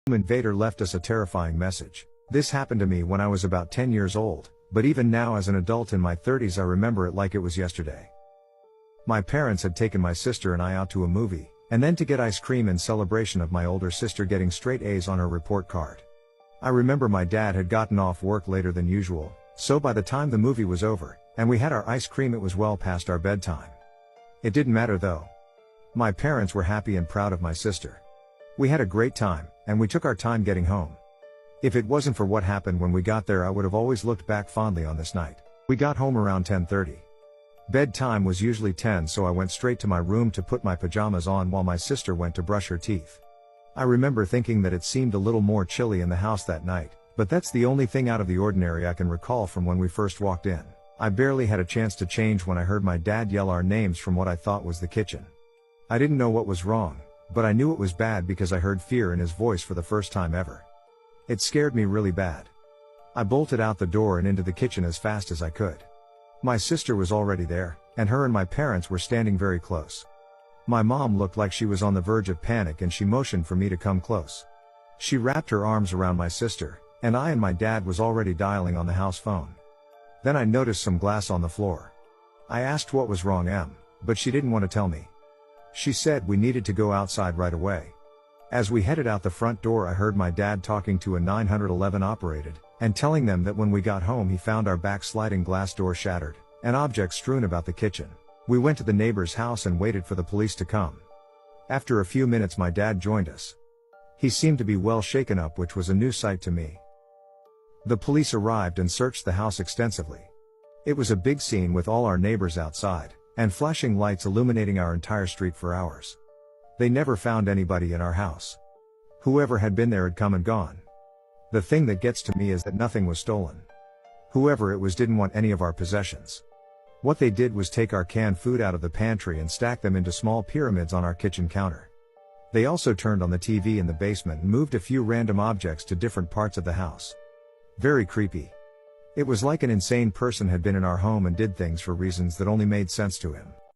Invader left us a terrifying message. This happened to me when I was about 10 years old, but even now as an adult in my 30s I remember it like it was yesterday. My parents had taken my sister and I out to a movie, and then to get ice cream in celebration of my older sister getting straight A's on her report card. I remember my dad had gotten off work later than usual, so by the time the movie was over, and we had our ice cream it was well past our bedtime. It didn't matter though. My parents were happy and proud of my sister. We had a great time, and we took our time getting home. If it wasn't for what happened when we got there I would have always looked back fondly on this night. We got home around 10:30. Bedtime was usually 10, so I went straight to my room to put my pajamas on while my sister went to brush her teeth. I remember thinking that it seemed a little more chilly in the house that night, but that's the only thing out of the ordinary I can recall from when we first walked in. I barely had a chance to change when I heard my dad yell our names from what I thought was the kitchen. I didn't know what was wrong, but I knew it was bad because I heard fear in his voice for the first time ever. It scared me really bad. I bolted out the door and into the kitchen as fast as I could. My sister was already there, and her and my parents were standing very close. My mom looked like she was on the verge of panic and she motioned for me to come close. She wrapped her arms around my sister, and I and my dad was already dialing on the house phone. Then I noticed some glass on the floor. I asked what was wrong, but she didn't want to tell me. She said we needed to go outside right away. As we headed out the front door I heard my dad talking to a 911 operated, and telling them that when we got home he found our back sliding glass door shattered, and objects strewn about the kitchen. We went to the neighbor's house and waited for the police to come. After a few minutes my dad joined us. He seemed to be well shaken up, which was a new sight to me. The police arrived and searched the house extensively. It was a big scene with all our neighbors outside, and flashing lights illuminating our entire street for hours. They never found anybody in our house. Whoever had been there had come and gone. The thing that gets to me is that nothing was stolen. Whoever it was didn't want any of our possessions. What they did was take our canned food out of the pantry and stack them into small pyramids on our kitchen counter. They also turned on the TV in the basement and moved a few random objects to different parts of the house. Very creepy. It was like an insane person had been in our home and did things for reasons that only made sense to him.